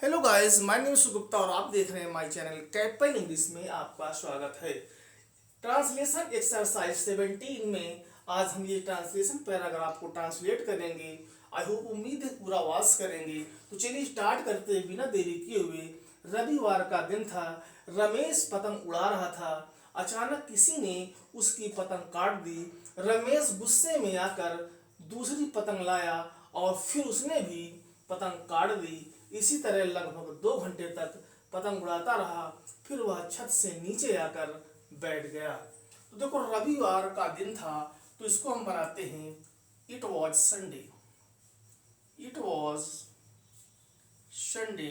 Hello guys, my name सुगुप्ता और आप देख रहे हैं माय चैनल कैपिटल इंग्लिश में आपका स्वागत है। ट्रांसलेशन एक्सरसाइज 17 में आज हम ये ट्रांसलेशन पैराग्राफ को ट्रांसलेट करेंगे। आई होप उम्मीद है पूरा वाच करेंगे। तो चलिए स्टार्ट करते हैं बिना देरी किए हुए। रविवार का दिन था। रमेश पतंग उड़ा रहा था। अचानक किसी ने उसकी पतंग काट दी। रमेश गुस्से में आकर दूसरी पतंग लाया और फिर उसने भी पतंग काट दी। इसी तरह लगभग 2 घंटे तक पतंग उड़ाता रहा। फिर वह छत से नीचे आकर बैठ गया। तो देखो, रविवार का दिन था, तो इसको हम बनाते हैं it was Sunday. It was Sunday.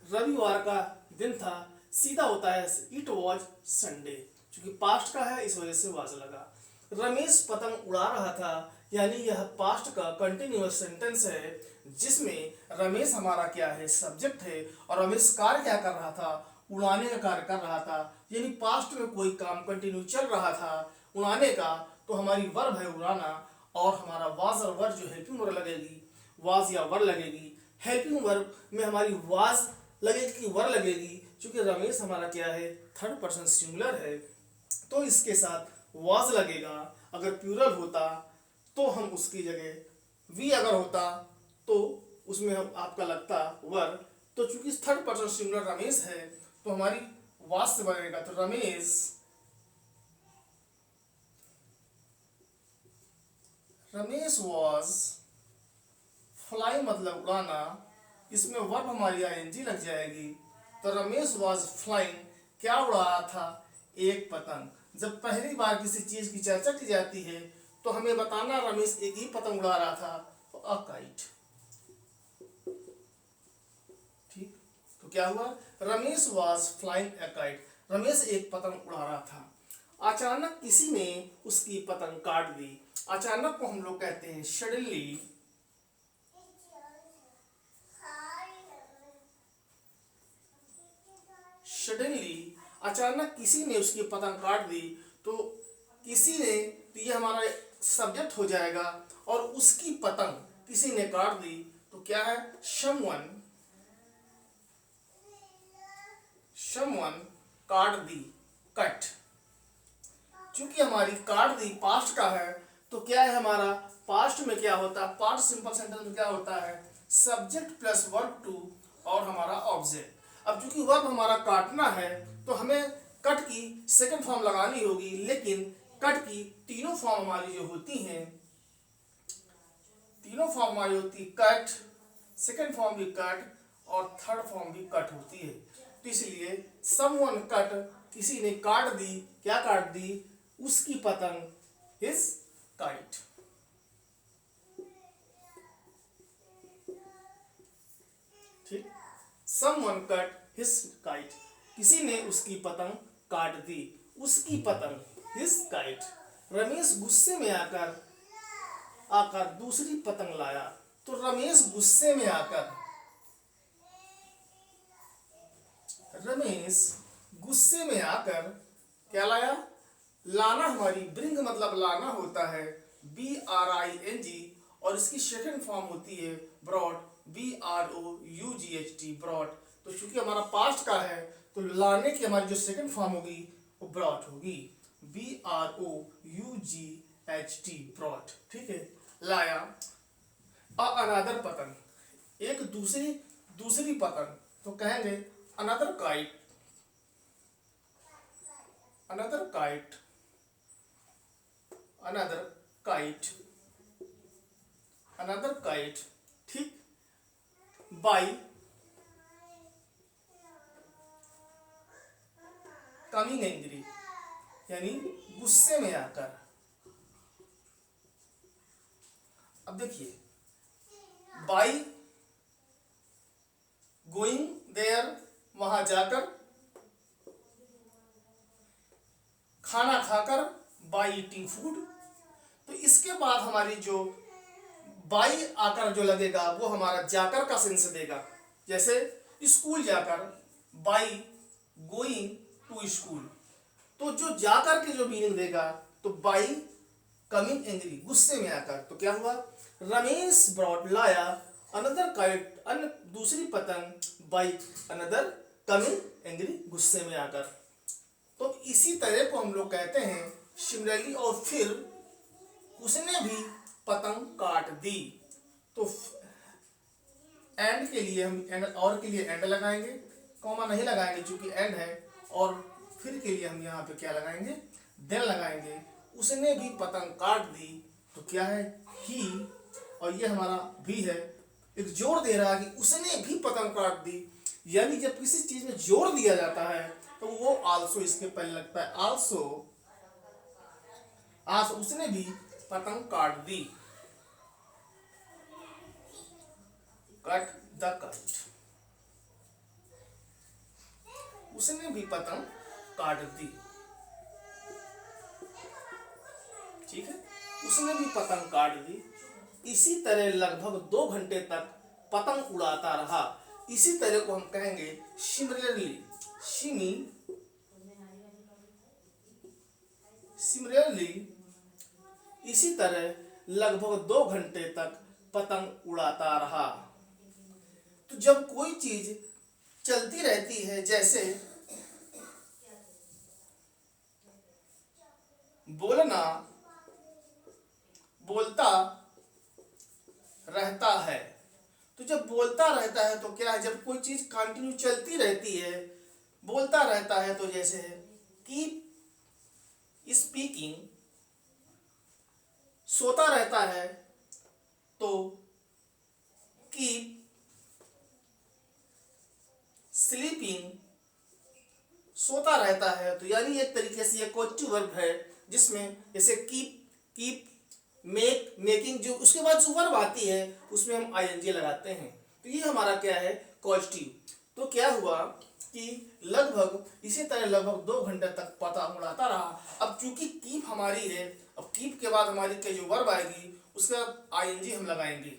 रविवार का दिन था, सीधा होता है इट वॉज संडे। क्योंकि पास्ट का है इस वजह से वाज लगा। रमेश पतंग उड़ा रहा था, यानी यह पास्ट का कंटिन्यूअस सेंटेंस है जिसमें रमेश हमारा क्या है, सब्जेक्ट है, और रमेश कार्य क्या कर रहा था, उड़ाने का कार्य कर रहा था। यानी पास्ट में कोई काम कंटिन्यू चल रहा था उड़ाने का, तो हमारी वर्ब है उड़ाना, और हमारा वाज और वर्ब जो हेल्पिंग वर्ब लगेगी, वाज या वर्ब लगेगी। हेल्पिंग वर्ब में हमारी वाज लगेगी कि वर्ब लगेगी, क्योंकि रमेश हमारा क्या है, थर्ड पर्सन सिंगुलर है, तो इसके साथ वाज लगेगा। अगर प्लूरल होता तो हम उसकी जगह वी अगर होता तो उसमें हम आपका लगता वर। तो चूंकि थर्ड पर्सन सिंगुलर रमेश है, तो हमारी वाज से बनेगा, तो रमेश वॉज फ्लाई मतलब उड़ाना, इसमें वर्ब हमारी आईएनजी लग जाएगी। तो रमेश वॉज फ्लाइंग, क्या उड़ा रहा था, एक पतंग। जब पहली बार किसी चीज की चर्चा की जाती है तो हमें बताना रमेश एक ही पतंग उड़ा रहा था, तो अ काइट। ठीक, तो क्या हुआ, Ramesh was flying a kite, Ramesh एक पतंग उड़ा रहा था। अचानक किसी ने उसकी पतंग काट दी। अचानक को हम लोग कहते हैं सडनली। सडनली, अचानक किसी ने उसकी पतंग काट दी, तो किसी ने, तो ये हमारा सब्जेक्ट हो जाएगा, और उसकी पतंग किसी ने काट दी, तो क्या है, समवन। समवन काट दी, कट। क्योंकि हमारी काट दी पास्ट का है, तो क्या है हमारा पास्ट में क्या होता है, पास्ट सिंपल सेंटेंस में क्या होता है, सब्जेक्ट प्लस वर्ब टू और हमारा ऑब्जेक्ट। अब चूंकि वर्ब हमारा काटना है, तो हमें कट की सेकंड फॉर्म लगानी होगी, लेकिन कट की तीनों फॉर्म हमारी जो होती हैं, तीनों फॉर्म हमारी होती, कट, सेकंड फॉर्म भी कट, और थर्ड फॉर्म भी कट होती है। तो इसलिए समवन कट, किसी ने काट दी, क्या काट दी, उसकी पतंग, हिज काइट। ठीक, समवन कट हिज काइट, किसी ने उसकी पतंग काट दी, उसकी पतंग, हिज काइट। रमेश गुस्से में आकर दूसरी पतंग लाया। तो रमेश गुस्से में आकर, रमेश गुस्से में आकर क्या लाया, लाना हमारी ब्रिंग मतलब लाना होता है, BRING, और इसकी सेकंड फॉर्म होती है ब्रॉट, BROUGHT, ब्रॉट। तो चूंकि हमारा पास्ट का है, तो लाने की हमारी जो सेकंड फॉर्म होगी वो ब्रॉट होगी, BROUGHT, ब्रॉट। ठीक है, लाया। अनदर पतंग, एक दूसरी पतंग, तो कहेंगे another kite, another kite, another kite, another kite. ठीक, बाई कमिंग एंग्री, यानी गुस्से में आकर। अब देखिए, बाई गोइंग देयर, वहां जाकर, खाना खाकर, बाई ईटिंग फूड। तो इसके बाद हमारी जो बाई आकर जो लगेगा वो हमारा जाकर का सेंस देगा। जैसे स्कूल जाकर, बाई गोइंग टू स्कूल, तो जो जाकर के जो मीनिंग देगा, तो बाई कमिंग एंग्री, गुस्से में आकर। तो क्या हुआ, रमेश ब्रॉट लाया अनदर काइट अन्य दूसरी पतंग बाई अनदर कमिंग एंग्री गुस्से में आकर। तो इसी तरह को हम लोग कहते हैं सिमिलरली, और फिर उसने भी पतंग काट दी। तो एंड के लिए हम एंड और के लिए एंड लगाएंगे, कॉमा नहीं लगाएंगे चूंकि एंड है, और फिर के लिए हम यहाँ पे क्या लगाएंगे, देन लगाएंगे। उसने भी पतंग काट दी, तो क्या है ही, और ये हमारा भी है, एक जोर दे रहा है कि उसने भी पतंग काट दी। यानी जब किसी चीज में जोर दिया जाता है तो वो आल्सो इसके पहले लगता है, आल्सो, आज उसने भी पतंग काट दी, कट द काइट, उसने भी पतंग काट दी। ठीक है, उसने भी पतंग काट दी। इसी तरह लगभग 2 घंटे तक पतंग उड़ाता रहा। इसी तरह को हम कहेंगे सिमिलरली, सिमिलरली इसी तरह लगभग 2 घंटे तक पतंग उड़ाता रहा। तो जब कोई चीज चलती रहती है, जैसे बोलना, बोलता रहता है, तो जब बोलता रहता है तो क्या है, जब कोई चीज कंटिन्यू चलती रहती है, बोलता रहता है, तो जैसे है कीप स्पीकिंग, सोता रहता है तो कीप स्लीपिंग, सोता रहता है। तो यानी एक तरीके से ये कोटिव वर्ब है, जिसमें जैसे कीप मेक, मेकिंग, जो उसके बाद जो वर्ब आती है उसमें हम आईएनजी लगाते हैं। तो ये हमारा क्या है, कॉस्टिव। तो क्या हुआ कि लगभग इसी तरह लगभग 2 घंटे तक पतंग उड़ाता रहा। अब चूंकि कीप हमारी है, अब कीप के बाद हमारी क्या जो वर्ब आएगी उसके बाद आईएनजी हम लगाएंगे,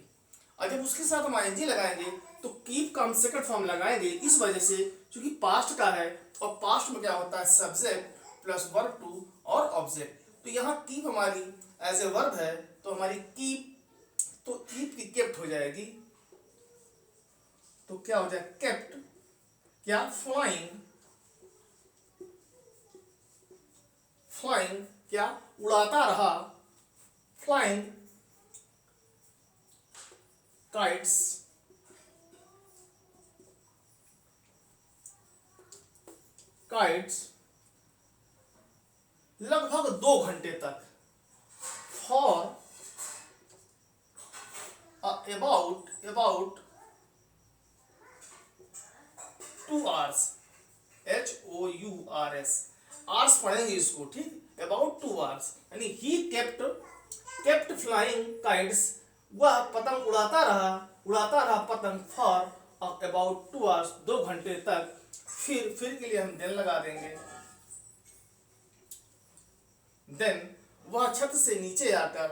और जब उसके साथ हम आईएनजी लगाएंगे तो कीप का हम सेकंड फॉर्म लगाएंगे, इस वजह से क्योंकि पास्ट का है, और पास्ट में क्या होता है, सब्जेक्ट प्लस वर्ब टू और ऑब्जेक्ट। तो यहाँ कीप हमारी एज ए वर्ब है, तो हमारी कीप, तो कीप की केप्ट हो जाएगी, तो क्या हो जाए केप्ट, क्या फ्लाइंग, फ्लाइंग क्या उड़ाता रहा, फ्लाइंग काइट्स, काइट्स लगभग 2 घंटे तक, for about 2 hours, HOURS, hours पढ़ेंगे इसको, ठीक, about 2 hours, यानी he kept flying kites, वह पतंग उड़ाता रहा पतंग फॉर about 2 hours, 2 घंटे तक। फिर के लिए हम देन लगा देंगे, देन वह छत से नीचे आकर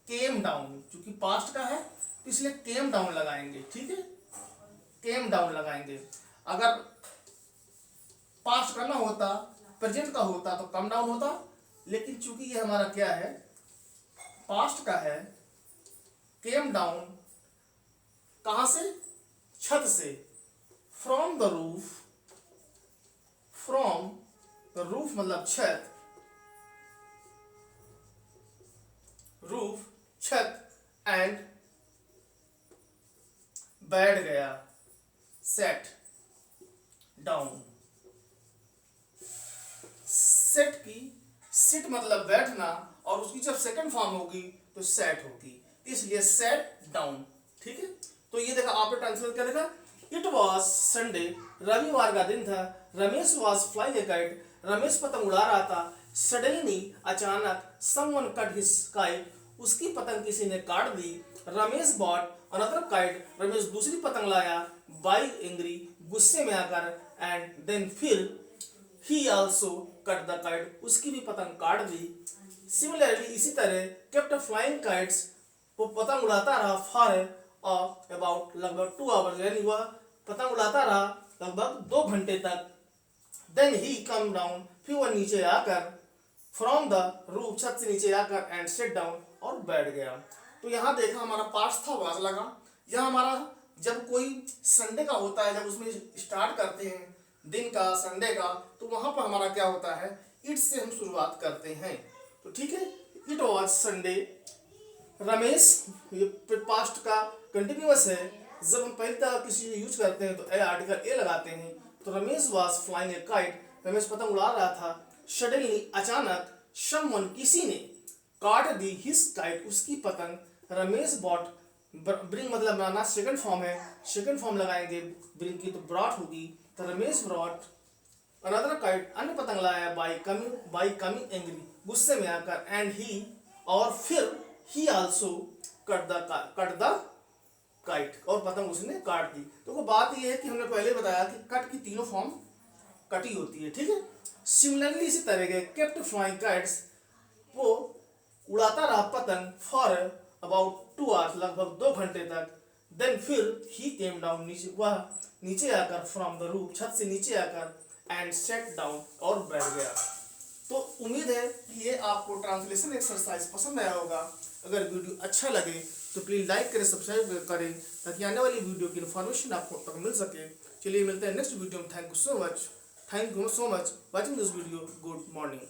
केम डाउन, चूंकि पास्ट का है तो इसलिए केम डाउन लगाएंगे, ठीक है, केम डाउन लगाएंगे। अगर पास्ट का ना होता, प्रेजेंट का होता तो कम डाउन होता, लेकिन चूंकि ये हमारा क्या है, पास्ट का है, केम डाउन कहां से, छत से, फ्रॉम द रूफ मतलब छत, रूफ छत, एंड बैठ गया, सेट डाउन। सिट मतलब बैठना, और उसकी जब सेकंड फॉर्म होगी तो सेट होगी, इसलिए सेट डाउन, ठीक है। तो ये देखा आपने ट्रांसलेट क्या देखा, इट वॉज संडे, रविवार का दिन था, Ramesh was flying A kite, Ramesh पतंग उड़ा रहा था, सडनली अचानक, समवन कट हिज काइट, उसकी पतंग किसी ने काट दी, Ramesh bought another kite, Ramesh दूसरी पतंग लाया, बाई एंग्री गुस्से में आकर, एंड देन फिर ही आल्सो कट द काइट, उसकी भी पतंग काट दी। सिमिलरली इसी तरह केप्ट फ्लाइंग काइट्स, वो पतंग उड़ाता रहा फॉर अबाउट लगभग 2 आवर्स, यानी वह पतंग उड़ाता रहा लगभग 2 घंटे तक। देन ही कम डाउन, फिर वह नीचे आकर, फ्रॉम द रूफ छत से नीचे आकर, एंड सेट डाउन और बैठ गया। तो यहाँ देखा हमारा पास्ट था वाज लगा। यहाँ हमारा जब कोई संडे का होता है, जब उसमें स्टार्ट करते हैं दिन का संडे का, तो वहाँ पर हमारा क्या होता है, इट से हम शुरुआत करते हैं। तो ठीक है, इट वॉज संडे। रमेश, ये पास्ट का कंटिन्यूअस है। जब हम पहली तरह किसी चीज यूज करते हैं तो ए आर्टिकल ए लगाते हैं। तो Ramesh was flying A kite, Ramesh पतंग उड़ा रहा था। सडनली, अचानक, समवन, किसी ने, काट दी हिज काइट, उसकी पतंग। रमेश बॉट, ब्रिंग मतलब बनाना सेकंड फॉर्म है, सेकंड फॉर्म लगाएंगे ब्रिंग की तो ब्रॉट होगी। तो रमेश ब्रॉट अनदर काइट, अन्य पतंग लाया, बाई कमिंग एंग्री, गुस्से में आकर, एंड ही, और फिर ही आल्सो कट द काइट, और पतंग उसने काट दी। तो वो बात ये है कि हमने पहले बताया कि कट की तीनों फॉर्म कटी होती है, ठीक है। सिमिलरली इसी तरह के केप्ट फ्लाइंग काइट्स, वो उड़ाता रहा पतंग फॉर अबाउट 2 आवर्स, लगभग 2 घंटे तक। देन फिर ही केम डाउन, नीचे, वह नीचे आकर, फ्रॉम द रूफ, छत से नीचे आकर, एंड सेट डाउन, और बैठ गया। तो उम्मीद है कि ये आपको ट्रांसलेशन एक्सरसाइज पसंद आया होगा। अगर वीडियो अच्छा लगे तो प्लीज़ लाइक करें, सब्सक्राइब करें, ताकि आने वाली वीडियो की इन्फॉर्मेशन आपको तक मिल सके। चलिए मिलते हैं नेक्स्ट वीडियो में। Thank you so much watching this video. Good morning.